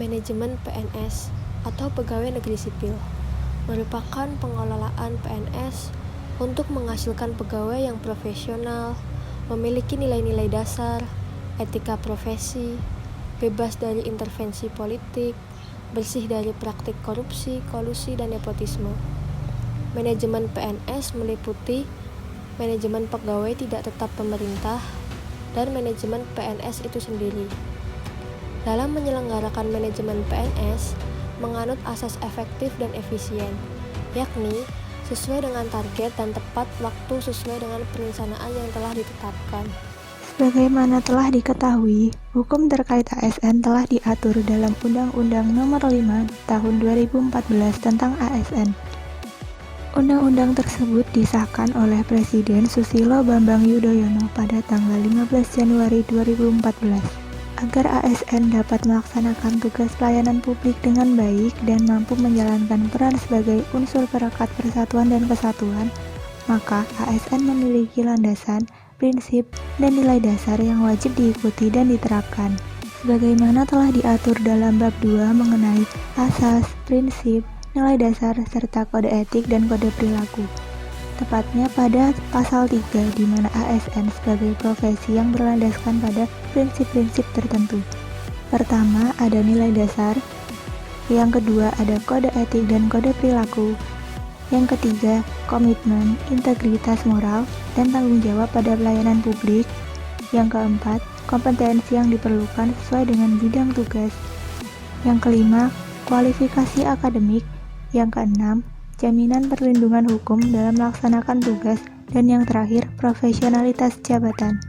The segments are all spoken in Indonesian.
Manajemen PNS atau Pegawai Negeri Sipil merupakan pengelolaan PNS untuk menghasilkan pegawai yang profesional, memiliki nilai-nilai dasar, etika profesi, bebas dari intervensi politik, bersih dari praktik korupsi, kolusi, dan nepotisme. Manajemen PNS meliputi manajemen pegawai tidak tetap pemerintah dan manajemen PNS itu sendiri. Dalam menyelenggarakan manajemen PNS, menganut asas efektif dan efisien, yakni sesuai dengan target dan tepat waktu sesuai dengan perencanaan yang telah ditetapkan. Sebagaimana telah diketahui, hukum terkait ASN telah diatur dalam Undang-Undang Nomor 5 Tahun 2014 tentang ASN. Undang-undang tersebut disahkan oleh Presiden Susilo Bambang Yudhoyono pada tanggal 15 Januari 2014. Agar ASN dapat melaksanakan tugas pelayanan publik dengan baik dan mampu menjalankan peran sebagai unsur perekat persatuan dan kesatuan, maka ASN memiliki landasan, prinsip, dan nilai dasar yang wajib diikuti dan diterapkan. Sebagaimana telah diatur dalam bab 2 mengenai asas, prinsip, nilai dasar, serta kode etik dan kode perilaku. Tepatnya pada pasal 3 di mana ASN sebagai profesi yang berlandaskan pada prinsip-prinsip tertentu. Pertama, ada nilai dasar. Yang kedua, ada kode etik dan kode perilaku. Yang ketiga, komitmen, integritas moral, dan tanggung jawab pada pelayanan publik. Yang keempat, kompetensi yang diperlukan sesuai dengan bidang tugas. Yang kelima, kualifikasi akademik. Yang keenam, jaminan perlindungan hukum dalam melaksanakan tugas, dan yang terakhir, profesionalitas jabatan.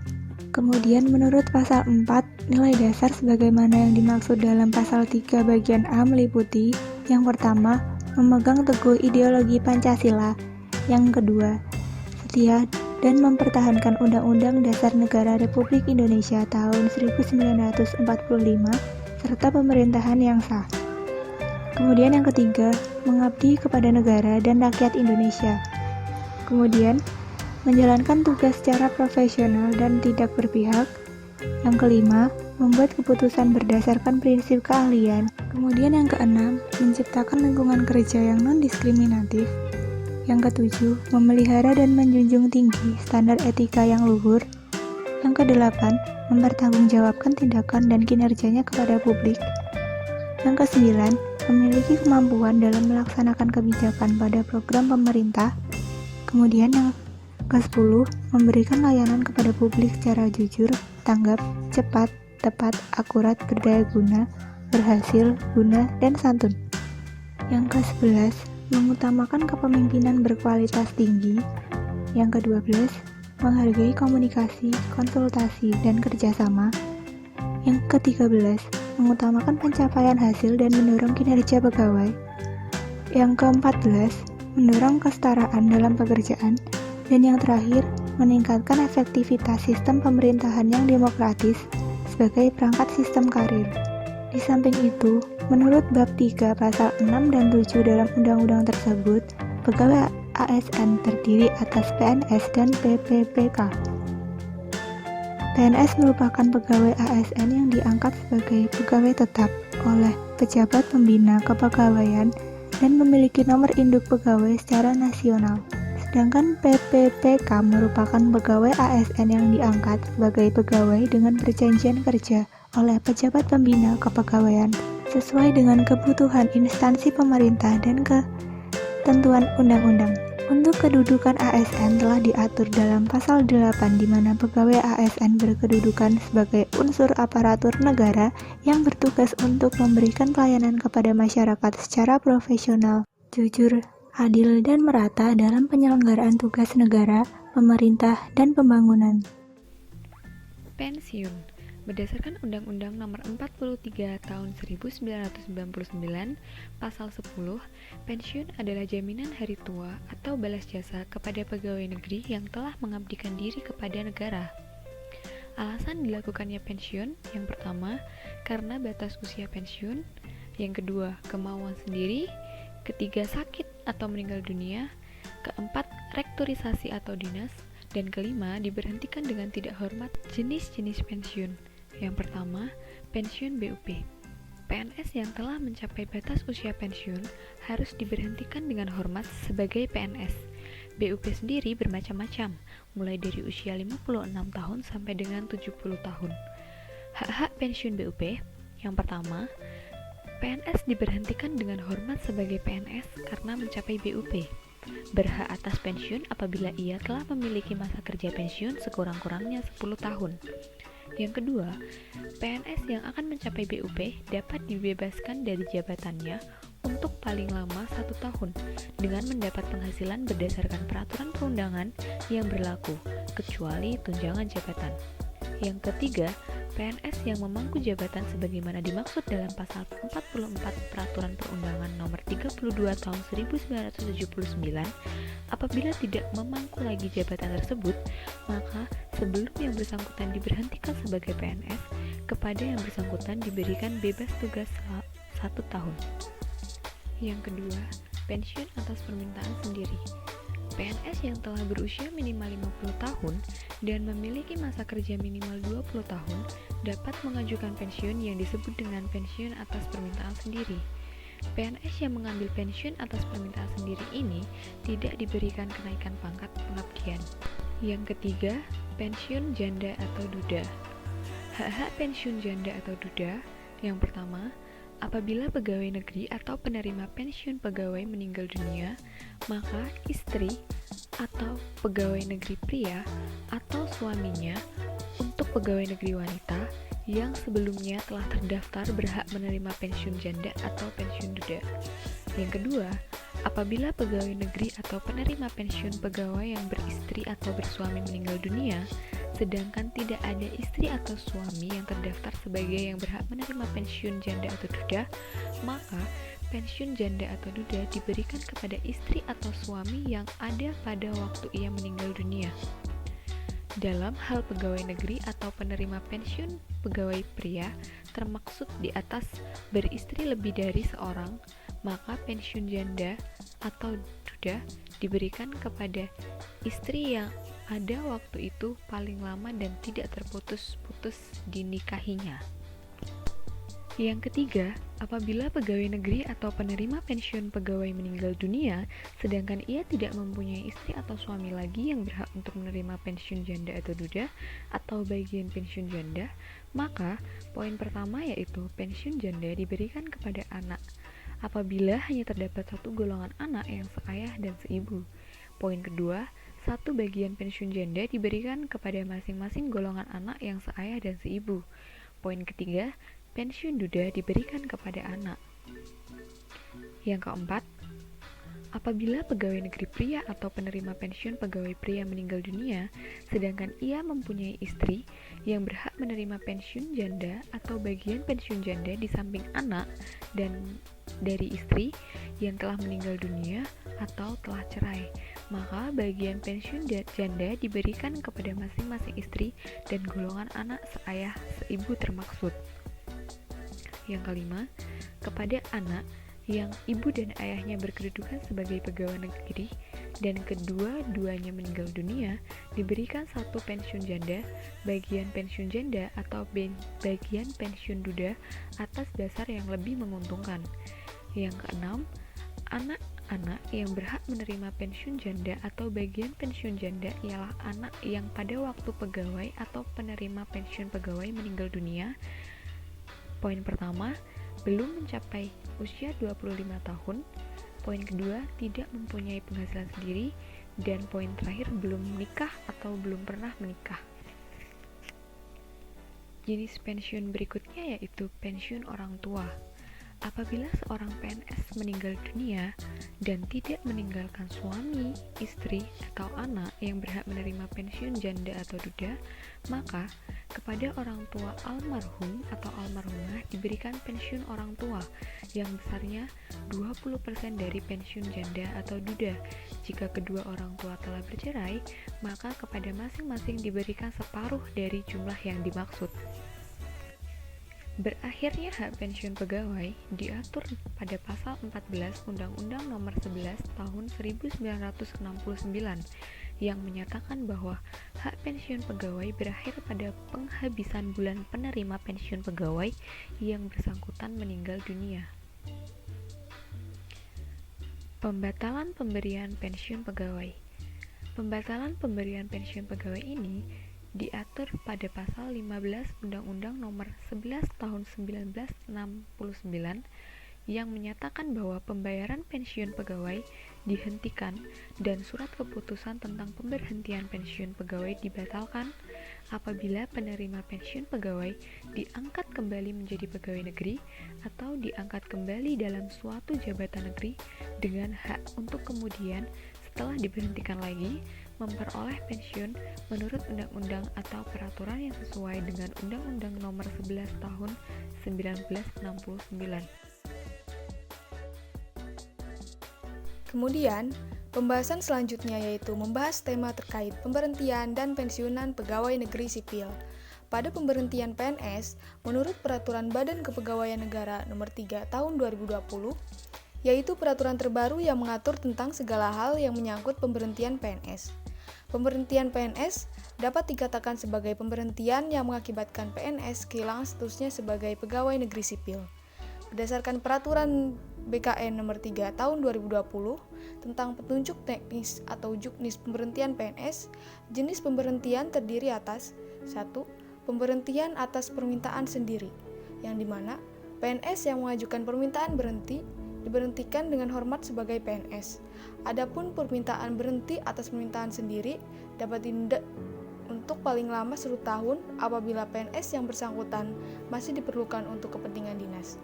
Kemudian menurut pasal 4, nilai dasar sebagaimana yang dimaksud dalam pasal 3 bagian A meliputi: yang pertama, memegang teguh ideologi Pancasila; yang kedua, setia dan mempertahankan Undang-Undang Dasar Negara Republik Indonesia tahun 1945 serta pemerintahan yang sah. Kemudian yang ketiga, mengabdi kepada negara dan rakyat Indonesia. Kemudian, menjalankan tugas secara profesional dan tidak berpihak. Yang kelima, membuat keputusan berdasarkan prinsip keahlian. Kemudian yang keenam, menciptakan lingkungan kerja yang non-diskriminatif. Yang ketujuh, memelihara dan menjunjung tinggi standar etika yang luhur. Yang kedelapan, mempertanggungjawabkan tindakan dan kinerjanya kepada publik. Yang kesembilan, memiliki kemampuan dalam melaksanakan kebijakan pada program pemerintah. Kemudian yang ke-10, memberikan layanan kepada publik secara jujur, tanggap, cepat, tepat, akurat, berdaya guna, berhasil, guna, dan santun. Yang ke-11, mengutamakan kepemimpinan berkualitas tinggi. Yang ke-12, menghargai komunikasi, konsultasi, dan kerjasama. Yang ke-13, mengutamakan pencapaian hasil dan mendorong kinerja pegawai. Yang ke-14, mendorong kesetaraan dalam pekerjaan. Dan yang terakhir, meningkatkan efektivitas sistem pemerintahan yang demokratis sebagai perangkat sistem karir. Di samping itu, menurut bab 3 pasal 6 dan 7 dalam undang-undang tersebut, pegawai ASN terdiri atas PNS dan PPPK. PNS merupakan pegawai ASN yang diangkat sebagai pegawai tetap oleh pejabat pembina kepegawaian dan memiliki nomor induk pegawai secara nasional. Sedangkan PPPK merupakan pegawai ASN yang diangkat sebagai pegawai dengan perjanjian kerja oleh pejabat pembina kepegawaian sesuai dengan kebutuhan instansi pemerintah dan ketentuan undang-undang. Untuk kedudukan ASN telah diatur dalam pasal 8 di mana pegawai ASN berkedudukan sebagai unsur aparatur negara yang bertugas untuk memberikan pelayanan kepada masyarakat secara profesional, jujur, adil, dan merata dalam penyelenggaraan tugas negara, pemerintah, dan pembangunan. Pensiun. Berdasarkan Undang-Undang Nomor 43 Tahun 1999, Pasal 10, pensiun adalah jaminan hari tua atau balas jasa kepada pegawai negeri yang telah mengabdikan diri kepada negara. Alasan dilakukannya pensiun, yang pertama, karena batas usia pensiun; yang kedua, kemauan sendiri; ketiga, sakit atau meninggal dunia; keempat, rektorisasi atau dinas; dan kelima, diberhentikan dengan tidak hormat. Jenis-jenis pensiun. Yang pertama, pensiun BUP. PNS yang telah mencapai batas usia pensiun harus diberhentikan dengan hormat sebagai PNS. BUP sendiri bermacam-macam, mulai dari usia 56 tahun sampai dengan 70 tahun. Hak-hak pensiun BUP, yang pertama, PNS diberhentikan dengan hormat sebagai PNS karena mencapai BUP. Berhak atas pensiun apabila ia telah memiliki masa kerja pensiun sekurang-kurangnya 10 tahun. Yang kedua, PNS yang akan mencapai BUP dapat dibebaskan dari jabatannya untuk paling lama 1 tahun dengan mendapat penghasilan berdasarkan peraturan perundangan yang berlaku, kecuali tunjangan jabatan. Yang ketiga, PNS yang memangku jabatan sebagaimana dimaksud dalam pasal 44 Peraturan Perundangan Nomor 32 Tahun 1979, apabila tidak memangku lagi jabatan tersebut, maka sebelum yang bersangkutan diberhentikan sebagai PNS, kepada yang bersangkutan diberikan bebas tugas 1 tahun. Yang kedua, pensiun atas permintaan sendiri. PNS yang telah berusia minimal 50 tahun dan memiliki masa kerja minimal 20 tahun dapat mengajukan pensiun yang disebut dengan pensiun atas permintaan sendiri. PNS yang mengambil pensiun atas permintaan sendiri ini tidak diberikan kenaikan pangkat pengabdian. Yang ketiga, pensiun janda atau duda. Hak-hak pensiun janda atau duda, yang pertama, apabila pegawai negeri atau penerima pensiun pegawai meninggal dunia, maka istri atau pegawai negeri pria atau suaminya untuk pegawai negeri wanita yang sebelumnya telah terdaftar berhak menerima pensiun janda atau pensiun duda. Yang kedua, apabila pegawai negeri atau penerima pensiun pegawai yang beristri atau bersuami meninggal dunia, sedangkan tidak ada istri atau suami yang terdaftar sebagai yang berhak menerima pensiun janda atau duda, maka pensiun janda atau duda diberikan kepada istri atau suami yang ada pada waktu ia meninggal dunia. Dalam hal pegawai negeri atau penerima pensiun pegawai pria, termaksud di atas beristri lebih dari seorang, maka pensiun janda atau duda diberikan kepada istri yang ada waktu itu paling lama dan tidak terputus-putus dinikahinya. Yang ketiga, apabila pegawai negeri atau penerima pensiun pegawai meninggal dunia, sedangkan ia tidak mempunyai istri atau suami lagi yang berhak untuk menerima pensiun janda atau duda atau bagian pensiun janda, maka poin pertama yaitu pensiun janda diberikan kepada anak apabila hanya terdapat satu golongan anak yang seayah dan seibu. Poin kedua, satu bagian pensiun janda diberikan kepada masing-masing golongan anak yang seayah dan seibu. Poin ketiga, pensiun duda diberikan kepada anak. Yang keempat, apabila pegawai negeri pria atau penerima pensiun pegawai pria meninggal dunia, sedangkan ia mempunyai istri yang berhak menerima pensiun janda atau bagian pensiun janda di samping anak dan dari istri yang telah meninggal dunia atau telah cerai, maka bagian pensiun janda diberikan kepada masing-masing istri dan golongan anak seayah seibu termaksud. Yang kelima, kepada anak yang ibu dan ayahnya berkedudukan sebagai pegawai negeri dan kedua-duanya meninggal dunia, diberikan satu pensiun janda, bagian pensiun janda atau bagian pensiun duda atas dasar yang lebih menguntungkan. Yang keenam, anak-anak yang berhak menerima pensiun janda atau bagian pensiun janda ialah anak yang pada waktu pegawai atau penerima pensiun pegawai meninggal dunia. Poin pertama, belum mencapai usia 25 tahun. Poin kedua, tidak mempunyai penghasilan sendiri. Dan poin terakhir, belum menikah atau belum pernah menikah. Jenis pensiun berikutnya yaitu pensiun orang tua. Apabila seorang PNS meninggal dunia dan tidak meninggalkan suami, istri, atau anak yang berhak menerima pensiun janda atau duda, maka kepada orang tua almarhum atau almarhumah diberikan pensiun orang tua yang besarnya 20% dari pensiun janda atau duda. Jika kedua orang tua telah bercerai, maka kepada masing-masing diberikan separuh dari jumlah yang dimaksud. Berakhirnya hak pensiun pegawai diatur pada pasal 14 Undang-Undang Nomor 11 Tahun 1969 yang menyatakan bahwa hak pensiun pegawai berakhir pada penghabisan bulan penerima pensiun pegawai yang bersangkutan meninggal dunia. Pembatalan pemberian pensiun pegawai. Pembatalan pemberian pensiun pegawai ini diatur pada pasal 15 Undang-Undang Nomor 11 Tahun 1969 yang menyatakan bahwa pembayaran pensiun pegawai dihentikan dan surat keputusan tentang pemberhentian pensiun pegawai dibatalkan apabila penerima pensiun pegawai diangkat kembali menjadi pegawai negeri atau diangkat kembali dalam suatu jabatan negeri dengan hak untuk kemudian setelah diberhentikan lagi memperoleh pensiun menurut undang-undang atau peraturan yang sesuai dengan Undang-Undang Nomor 11 Tahun 1969. Kemudian, pembahasan selanjutnya yaitu membahas tema terkait pemberhentian dan pensiunan pegawai negeri sipil. Pada pemberhentian PNS, menurut Peraturan Badan Kepegawaian Negara Nomor 3 Tahun 2020, yaitu peraturan terbaru yang mengatur tentang segala hal yang menyangkut pemberhentian PNS. Pemberhentian PNS dapat dikatakan sebagai pemberhentian yang mengakibatkan PNS kehilangan statusnya sebagai pegawai negeri sipil. Berdasarkan Peraturan BKN Nomor 3 Tahun 2020 tentang petunjuk teknis atau juknis pemberhentian PNS, jenis pemberhentian terdiri atas 1. Pemberhentian atas permintaan sendiri, yang dimana PNS yang mengajukan permintaan berhenti diberhentikan dengan hormat sebagai PNS. Adapun permintaan berhenti atas permintaan sendiri dapat ditunda untuk paling lama 1 tahun apabila PNS yang bersangkutan masih diperlukan untuk kepentingan dinas.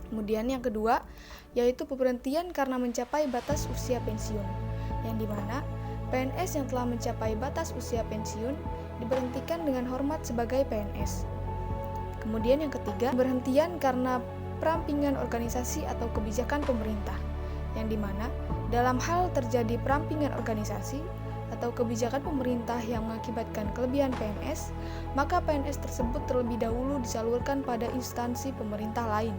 Kemudian yang kedua, yaitu pemberhentian karena mencapai batas usia pensiun, yang dimana PNS yang telah mencapai batas usia pensiun diberhentikan dengan hormat sebagai PNS. Kemudian yang ketiga, pemberhentian karena perampingan organisasi atau kebijakan pemerintah, yang dimana dalam hal terjadi perampingan organisasi atau kebijakan pemerintah yang mengakibatkan kelebihan PNS, maka PNS tersebut terlebih dahulu disalurkan pada instansi pemerintah lain.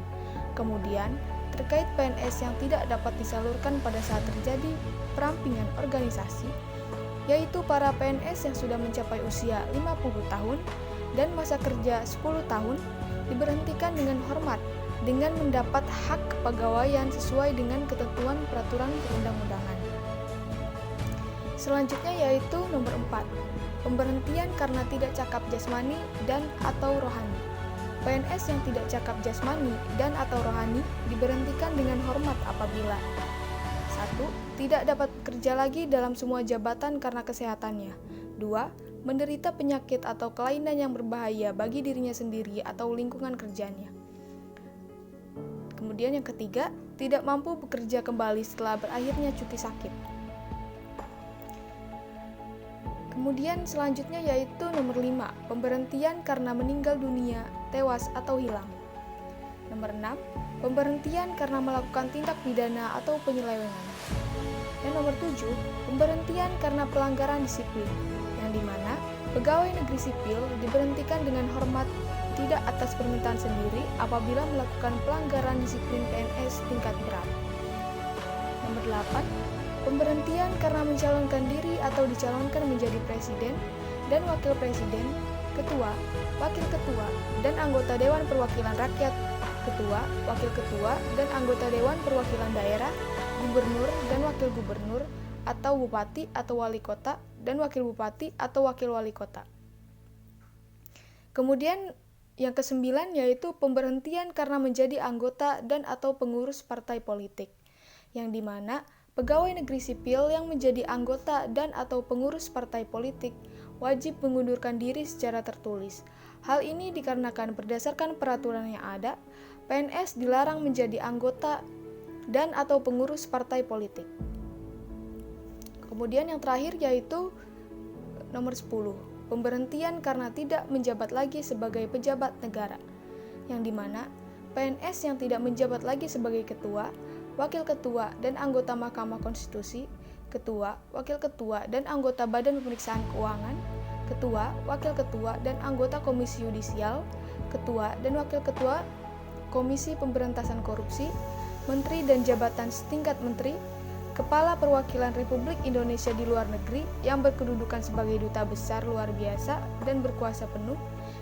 Kemudian, terkait PNS yang tidak dapat disalurkan pada saat terjadi perampingan organisasi, yaitu para PNS yang sudah mencapai usia 50 tahun dan masa kerja 10 tahun, diberhentikan dengan hormat dengan mendapat hak kepegawaian sesuai dengan ketentuan peraturan perundang-undangan. Selanjutnya yaitu nomor 4, pemberhentian karena tidak cakap jasmani dan atau rohani. PNS yang tidak cakap jasmani dan atau rohani diberhentikan dengan hormat apabila 1. Tidak dapat bekerja lagi dalam semua jabatan karena kesehatannya. 2. Menderita penyakit atau kelainan yang berbahaya bagi dirinya sendiri atau lingkungan kerjanya. Kemudian yang ketiga, tidak mampu bekerja kembali setelah berakhirnya cuti sakit. Kemudian selanjutnya yaitu nomor 5, pemberhentian karena meninggal dunia, tewas atau hilang. Nomor 6, pemberhentian karena melakukan tindak pidana atau penyelewengan. Dan nomor 7, pemberhentian karena pelanggaran disiplin, yang dimana pegawai negeri sipil diberhentikan dengan hormat tidak atas permintaan sendiri apabila melakukan pelanggaran disiplin PNS tingkat berat. Nomor 8, pemberhentian karena mencalonkan diri atau dicalonkan menjadi presiden dan wakil presiden, ketua, wakil ketua, dan anggota Dewan Perwakilan Rakyat, ketua, wakil ketua, dan anggota Dewan Perwakilan Daerah, gubernur dan wakil gubernur, atau bupati atau wali kota, dan wakil bupati atau wakil wali kota. Kemudian yang ke-9 yaitu pemberhentian karena menjadi anggota dan atau pengurus partai politik, yang dimana pegawai negeri sipil yang menjadi anggota dan atau pengurus partai politik wajib mengundurkan diri secara tertulis. Hal ini dikarenakan berdasarkan peraturan yang ada, PNS dilarang menjadi anggota dan atau pengurus partai politik. Kemudian yang terakhir yaitu nomor 10, pemberhentian karena tidak menjabat lagi sebagai pejabat negara, yang dimana PNS yang tidak menjabat lagi sebagai ketua, wakil ketua, dan anggota Mahkamah Konstitusi, ketua, wakil ketua, dan anggota Badan Pemeriksaan Keuangan, ketua, wakil ketua, dan anggota Komisi Yudisial, ketua, dan wakil ketua Komisi Pemberantasan Korupsi, menteri dan jabatan setingkat menteri, Kepala Perwakilan Republik Indonesia di luar negeri yang berkedudukan sebagai duta besar luar biasa dan berkuasa penuh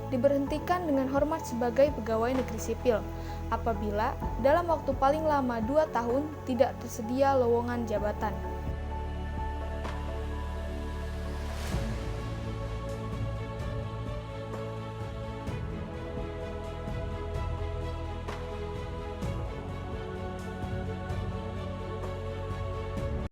diberhentikan dengan hormat sebagai pegawai negeri sipil apabila dalam waktu paling lama 2 tahun tidak tersedia lowongan jabatan.